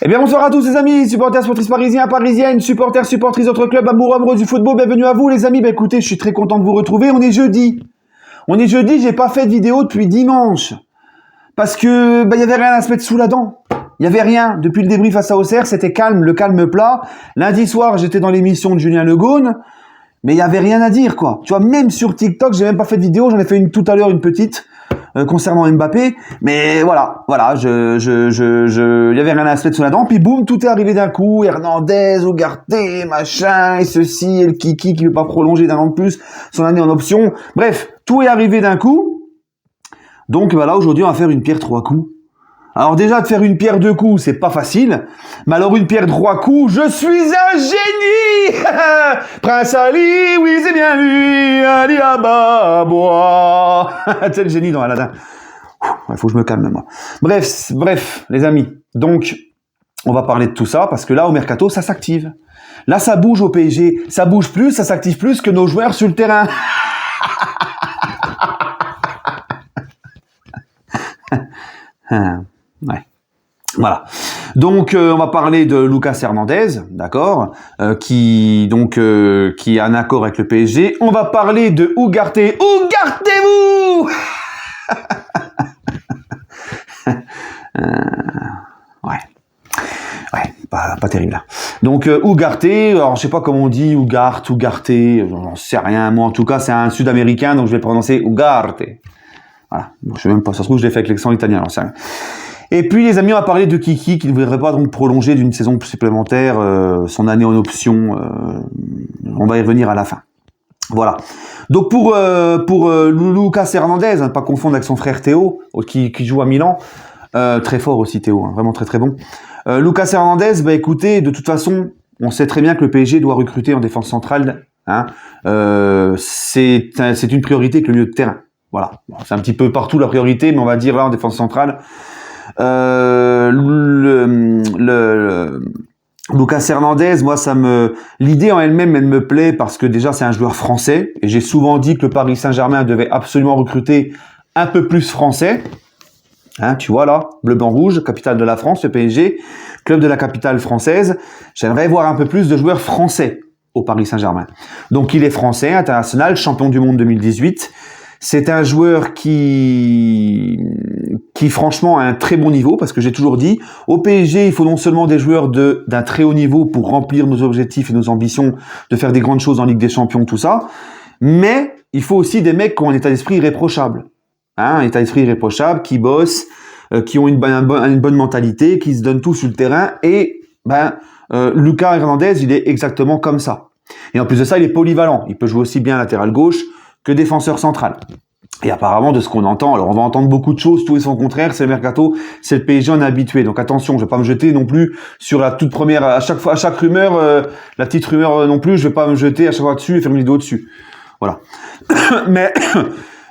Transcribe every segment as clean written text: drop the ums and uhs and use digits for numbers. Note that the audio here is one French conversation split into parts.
Eh bien bonsoir à tous les amis, supporters, supportrices parisiens, parisiennes, supporters, supportrices d'autres clubs, amoureux du football, bienvenue à vous les amis. Écoutez, je suis très content de vous retrouver, on est jeudi, j'ai pas fait de vidéo depuis dimanche, parce que y avait rien à se mettre sous la dent, il y avait rien, depuis le débrief face à Auxerre, c'était calme, le calme plat. Lundi soir, j'étais dans l'émission de Julien Legaune, mais il y avait rien à dire quoi, tu vois, même sur TikTok, j'ai même pas fait de vidéo, j'en ai fait une tout à l'heure, une petite, concernant Mbappé, mais voilà, il y avait rien à se mettre sous la dent, puis boum, tout est arrivé d'un coup, Hernandez, Ugarte, machin, et ceci, et le Kiki qui veut pas prolonger d'un an de plus, son année en option, bref, tout est arrivé d'un coup, donc voilà, aujourd'hui on va faire une pierre trois coups. Alors déjà, de faire une pierre deux coups, c'est pas facile, mais alors une pierre trois coups, je suis un génie. Prince Ali, oui c'est bien lui, Ali Ababois. C'est le génie dans Aladdin. Il faut que je me calme moi. Bref, les amis, donc on va parler de tout ça, parce que là, au Mercato, ça s'active. Là, ça bouge au PSG, ça bouge plus, ça s'active plus que nos joueurs sur le terrain. Ouais. Voilà. Donc on va parler de Lucas Hernandez, d'accord, qui est en accord avec le PSG. On va parler de Ugarte. Ugarte-vous. Ouais, pas terrible là. Donc Ugarte, alors je sais pas comment on dit, Ugarte, j'en sais rien. Moi en tout cas c'est un Sud-Américain, donc je vais le prononcer Ugarte. Voilà. Bon, je sais même pas, ça se trouve je l'ai fait avec l'accent italien, alors c'est rien. Et puis les amis, on va parler de Kiki qui ne voudrait pas donc prolonger d'une saison supplémentaire son année en option. On va y revenir à la fin. Voilà. Donc pour Lucas Hernandez, ne pas confondre avec son frère Théo qui joue à Milan, très fort aussi Théo, hein, vraiment très très bon. Lucas Hernandez, écoutez, de toute façon, on sait très bien que le PSG doit recruter en défense centrale. Hein, c'est une priorité que le milieu de terrain. Voilà. Bon, c'est un petit peu partout la priorité, mais on va dire là en défense centrale. Lucas Hernandez, moi l'idée en elle-même, elle me plaît parce que déjà c'est un joueur français et j'ai souvent dit que le Paris Saint-Germain devait absolument recruter un peu plus français. Hein, tu vois là, bleu, blanc, rouge, capitale de la France, le PSG, club de la capitale française. J'aimerais voir un peu plus de joueurs français au Paris Saint-Germain. Donc il est français, international, champion du monde 2018. C'est un joueur qui franchement a un très bon niveau, parce que j'ai toujours dit, au PSG, il faut non seulement des joueurs d'un très haut niveau pour remplir nos objectifs et nos ambitions de faire des grandes choses en Ligue des Champions, tout ça, mais il faut aussi des mecs qui ont un état d'esprit irréprochable. Hein, un état d'esprit irréprochable, qui bossent, qui ont une bonne mentalité, qui se donnent tout sur le terrain, et Lucas Hernandez, il est exactement comme ça. Et en plus de ça, il est polyvalent, il peut jouer aussi bien latéral gauche que défenseur central. Et apparemment, de ce qu'on entend, alors on va entendre beaucoup de choses, tout et son contraire, c'est le Mercato, c'est le PSG, on est habitué. Donc attention, je vais pas me jeter non plus sur la toute première, à chaque rumeur, la petite rumeur non plus, je vais pas me jeter à chaque fois dessus et faire une vidéo dessus. Voilà. Mais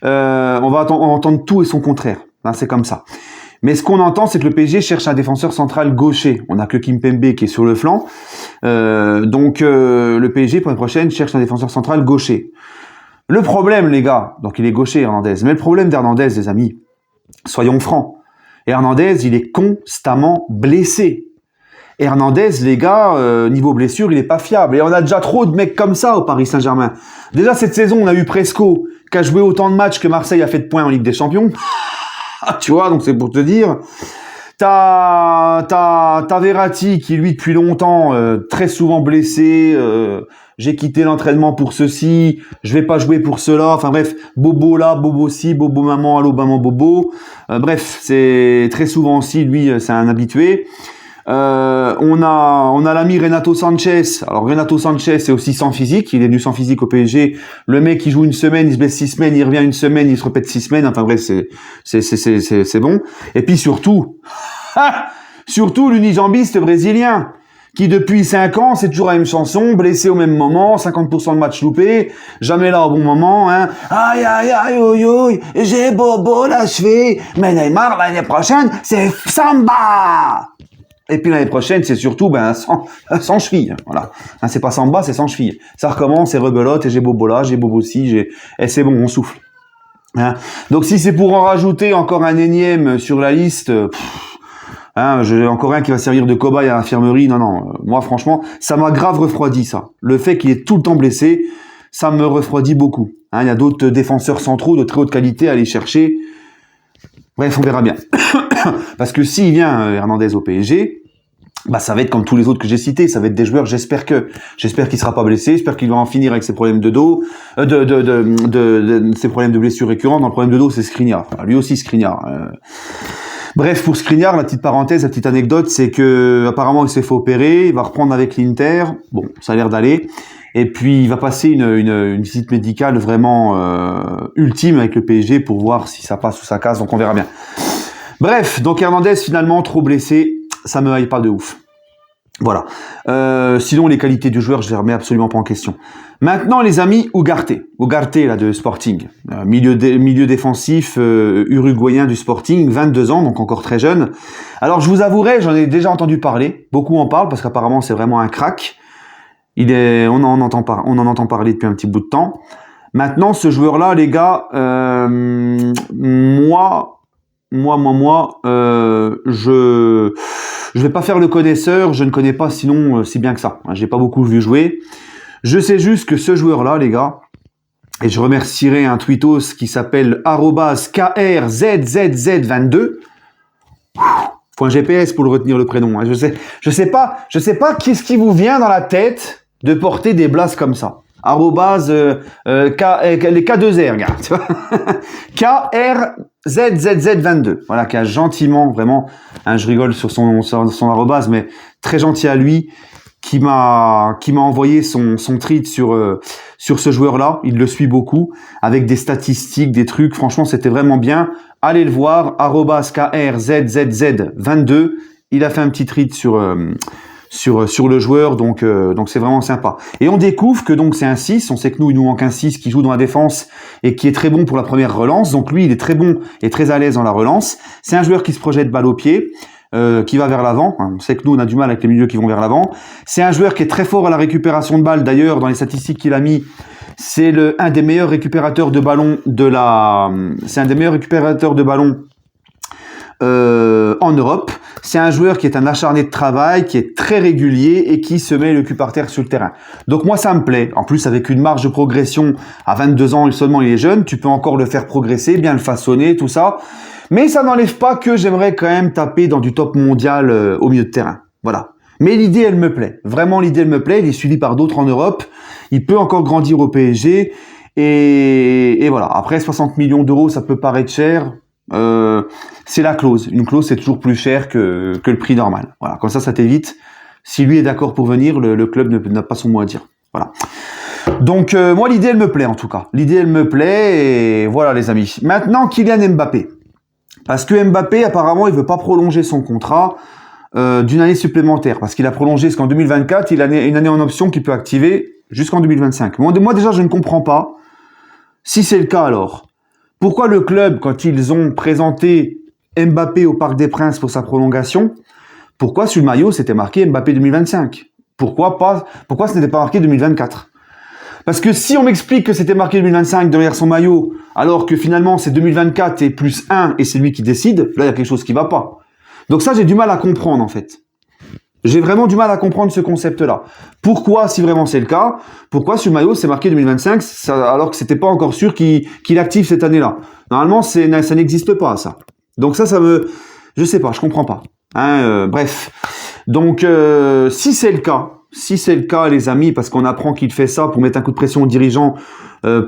on va entendre tout et son contraire. Hein, c'est comme ça. Mais ce qu'on entend, c'est que le PSG cherche un défenseur central gaucher. On n'a que Kimpembe qui est sur le flanc. Donc le PSG, pour l'année prochaine, cherche un défenseur central gaucher. Le problème, les gars, donc il est gaucher, Hernandez. Mais le problème d'Hernandez, les amis, soyons francs. Hernandez, il est constamment blessé. Hernandez, les gars, niveau blessure, il est pas fiable. Et on a déjà trop de mecs comme ça au Paris Saint-Germain. Déjà, cette saison, on a eu Presco, qui a joué autant de matchs que Marseille a fait de points en Ligue des Champions. Tu vois, donc c'est pour te dire. T'as Verratti, qui lui, depuis longtemps, très souvent blessé, j'ai quitté l'entraînement pour ceci, je vais pas jouer pour cela, enfin bref, Bobo là, Bobo ci, Bobo maman, allô maman Bobo, bref, c'est très souvent aussi, lui, c'est un habitué. On a l'ami Renato Sanchez. Alors Renato Sanchez, c'est aussi sans physique, il est venu sans physique au PSG. Le mec, il joue une semaine, il se blesse 6 semaines, il revient une semaine, il se répète 6 semaines, enfin bref, c'est bon. Et puis surtout l'unijambiste brésilien, qui depuis 5 ans, c'est toujours la même chanson, blessé au même moment, 50% de matchs loupés, jamais là au bon moment, hein. Aïe, aïe, aïe, aïe, aïe, j'ai bobo la cheville, mais Neymar, l'année prochaine, c'est Samba! Et puis l'année prochaine, c'est surtout sans cheville, voilà. Hein, c'est pas Samba, c'est sans cheville. Ça recommence, c'est rebelote, et j'ai bobo là, j'ai bobo ci, et c'est bon, on souffle. Hein. Donc si c'est pour en rajouter encore un énième sur la liste, Hein, j'ai encore un qui va servir de cobaye à l'infirmerie. Non, non. Moi, franchement, ça m'a grave refroidi, ça. Le fait qu'il est tout le temps blessé, ça me refroidit beaucoup. Hein, il y a d'autres défenseurs centraux de très haute qualité à aller chercher. Bref, on verra bien. Parce que s'il vient Hernandez au PSG, bah ça va être comme tous les autres que j'ai cités. Ça va être des joueurs. J'espère qu'il sera pas blessé. J'espère qu'il va en finir avec ses problèmes de dos, ses problèmes de blessures récurrentes. Dans le problème de dos, c'est Skriniar. Enfin, lui aussi Skriniar. Bref, pour Skriniar, la petite parenthèse, la petite anecdote, c'est que apparemment il s'est fait opérer, il va reprendre avec l'Inter. Bon, ça a l'air d'aller. Et puis il va passer une visite médicale vraiment ultime avec le PSG pour voir si ça passe ou ça casse. Donc on verra bien. Bref, donc Hernandez finalement trop blessé, ça me haït pas de ouf. Voilà. Sinon les qualités du joueur, je les remets absolument pas en question. Maintenant les amis, Ugarte là de Sporting, milieu défensif uruguayen du Sporting, 22 ans, donc encore très jeune. Alors je vous avouerai, j'en ai déjà entendu parler, beaucoup en parlent parce qu'apparemment c'est vraiment un crack. On en entend parler depuis un petit bout de temps. Maintenant ce joueur-là, les gars, moi, je vais pas faire le connaisseur, je ne connais pas sinon si bien que ça. J'ai pas beaucoup vu jouer. Je sais juste que ce joueur-là, les gars, et je remercierai un tweetos qui s'appelle @KRZZZ22. Faut un GPS pour le retenir le prénom. Hein. Je sais pas qu'est-ce qui vous vient dans la tête de porter des blases comme ça. Les K2R, gars. Tu vois KRZZZ22. Voilà, qui a gentiment, vraiment, hein, je rigole sur son arrobase, mais très gentil à lui, qui m'a envoyé son tweet sur ce joueur-là. Il le suit beaucoup, avec des statistiques, des trucs. Franchement, c'était vraiment bien. Allez le voir, @KRZZZ22. Il a fait un petit tweet sur le joueur, donc c'est vraiment sympa. Et on découvre que donc c'est un 6, on sait que il nous manque un 6 qui joue dans la défense et qui est très bon pour la première relance, donc lui il est très bon et très à l'aise dans la relance. C'est un joueur qui se projette balle au pied, qui va vers l'avant. On sait que nous on a du mal avec les milieux qui vont vers l'avant. C'est un joueur qui est très fort à la récupération de balles, d'ailleurs dans les statistiques qu'il a mis, c'est un des meilleurs récupérateurs de ballon en Europe. C'est un joueur qui est un acharné de travail, qui est très régulier et qui se met le cul par terre sur le terrain. Donc moi ça me plaît. En plus avec une marge de progression à 22 ans seulement il est jeune, tu peux encore le faire progresser, bien le façonner, tout ça. Mais ça n'enlève pas que j'aimerais quand même taper dans du top mondial au milieu de terrain. Voilà. Mais l'idée elle me plaît. Vraiment l'idée elle me plaît. Il est suivi par d'autres en Europe. Il peut encore grandir au PSG. Et voilà. Après 60 millions d'euros ça peut paraître cher. C'est la clause. Une clause, c'est toujours plus cher que le prix normal. Voilà, comme ça t'évite. Si lui est d'accord pour venir, le club n'a pas son mot à dire. Voilà. Donc, moi, l'idée, elle me plaît, en tout cas. L'idée, elle me plaît, et voilà, les amis. Maintenant, Kylian Mbappé. Parce que Mbappé, apparemment, il veut pas prolonger son contrat d'une année supplémentaire. Parce qu'il a prolongé jusqu'en 2024, il a une année en option qu'il peut activer jusqu'en 2025. Moi, déjà, je ne comprends pas. Si c'est le cas, alors, pourquoi le club, quand ils ont présenté Mbappé au Parc des Princes pour sa prolongation, pourquoi sur le maillot c'était marqué Mbappé 2025 ? Pourquoi ce n'était pas marqué 2024 ? Parce que si on m'explique que c'était marqué 2025 derrière son maillot, alors que finalement c'est 2024 et plus 1 et c'est lui qui décide, là il y a quelque chose qui va pas. Donc ça j'ai du mal à comprendre en fait. J'ai vraiment du mal à comprendre ce concept-là. Pourquoi, si vraiment c'est le cas, pourquoi sur le maillot c'est marqué 2025 alors que c'était pas encore sûr qu'il active cette année-là ? Normalement ça n'existe pas ça. Donc ça je sais pas, je comprends pas. Bref. Donc si c'est le cas, les amis, parce qu'on apprend qu'il fait ça pour mettre un coup de pression aux dirigeants,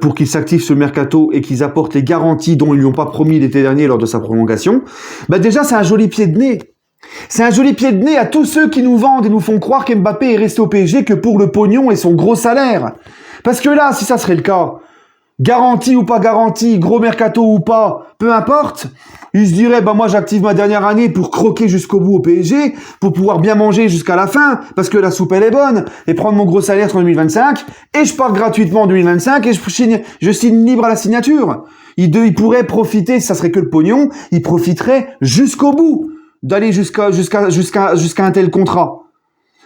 pour qu'ils s'activent sur le mercato et qu'ils apportent les garanties dont ils lui ont pas promis l'été dernier lors de sa prolongation, bah déjà c'est un joli pied de nez. C'est un joli pied de nez à tous ceux qui nous vendent et nous font croire qu'Mbappé est resté au PSG que pour le pognon et son gros salaire. Parce que là, si ça serait le cas, garantie ou pas garantie, gros mercato ou pas, peu importe, il se dirait, bah moi j'active ma dernière année pour croquer jusqu'au bout au PSG, pour pouvoir bien manger jusqu'à la fin, parce que la soupe elle est bonne, et prendre mon gros salaire sur 2025, et je pars gratuitement en 2025, et je signe libre à la signature. Il pourrait profiter, si ça serait que le pognon, il profiterait jusqu'au bout, d'aller jusqu'à un tel contrat.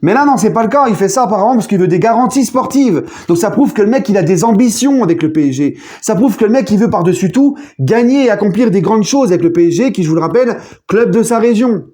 Mais là, non, c'est pas le cas. Il fait ça apparemment parce qu'il veut des garanties sportives. Donc ça prouve que le mec, il a des ambitions avec le PSG. Ça prouve que le mec, il veut par-dessus tout gagner et accomplir des grandes choses avec le PSG, qui, je vous le rappelle, club de sa région.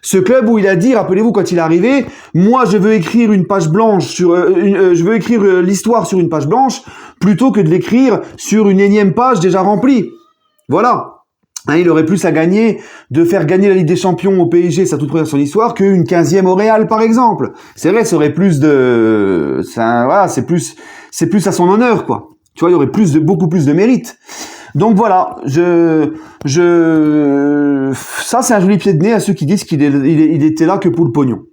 Ce club où il a dit, rappelez-vous quand il est arrivé, moi je veux écrire une page blanche je veux écrire l'histoire sur une page blanche plutôt que de l'écrire sur une énième page déjà remplie. Voilà. Hein, il aurait plus à gagner de faire gagner la Ligue des Champions au PSG, ça toute première son histoire, qu'une 15e au Real, par exemple. C'est vrai, ça aurait plus de, voilà, c'est plus à son honneur, quoi. Tu vois, il y aurait beaucoup plus de mérite. Donc voilà, ça c'est un joli pied de nez à ceux qui disent qu'il était là que pour le pognon.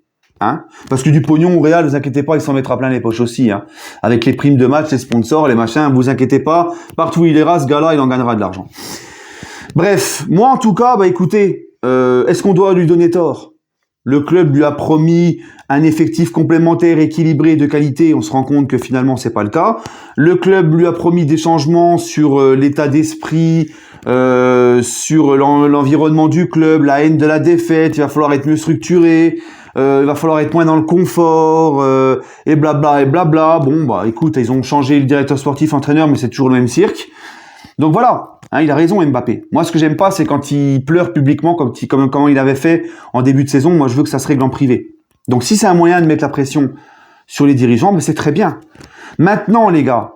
Hein, parce que du pognon au Real, vous inquiétez pas, il s'en mettra plein les poches aussi. Hein, avec les primes de match, les sponsors, les machins, vous inquiétez pas. Partout où il ira, ce gars-là, il en gagnera de l'argent. Bref, moi en tout cas, bah écoutez, est-ce qu'on doit lui donner tort? Le club lui a promis un effectif complémentaire, équilibré, de qualité. On se rend compte que finalement c'est pas le cas. Le club lui a promis des changements sur l'état d'esprit, sur l'environnement du club, la haine de la défaite. Il va falloir être mieux structuré. Il va falloir être moins dans le confort, et blabla et blabla. Bon bah écoute, ils ont changé le directeur sportif, entraîneur, mais c'est toujours le même cirque. Donc voilà. Hein, il a raison Mbappé. Moi, ce que j'aime pas, c'est quand il pleure publiquement, comme il avait fait en début de saison. Moi, je veux que ça se règle en privé. Donc, si c'est un moyen de mettre la pression sur les dirigeants, ben c'est très bien. Maintenant, les gars,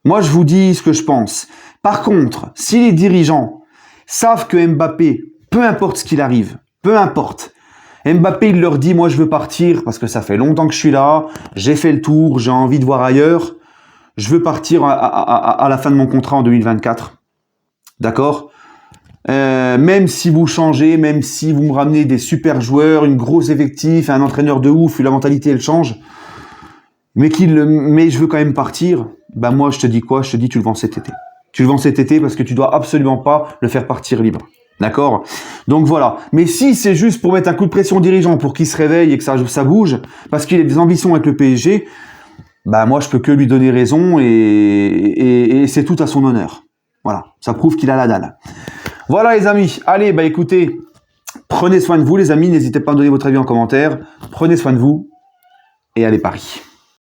moi, je vous dis ce que je pense. Par contre, si les dirigeants savent que Mbappé, peu importe ce qu'il arrive, peu importe, Mbappé, il leur dit, moi, je veux partir parce que ça fait longtemps que je suis là, j'ai fait le tour, j'ai envie de voir ailleurs. Je veux partir à la fin de mon contrat en 2024. D'accord? Même si vous changez, même si vous me ramenez des super joueurs, une grosse effectif, un entraîneur de ouf, la mentalité elle change, mais je veux quand même partir, ben moi je te dis quoi? Je te dis tu le vends cet été. Tu le vends cet été parce que tu dois absolument pas le faire partir libre. D'accord? Donc voilà. Mais si c'est juste pour mettre un coup de pression au dirigeant pour qu'il se réveille et que ça bouge, parce qu'il a des ambitions avec le PSG, bah moi je peux que lui donner raison et c'est tout à son honneur. Voilà, ça prouve qu'il a la dalle. Voilà les amis, allez bah écoutez, prenez soin de vous les amis, n'hésitez pas à me donner votre avis en commentaire, prenez soin de vous et allez Paris.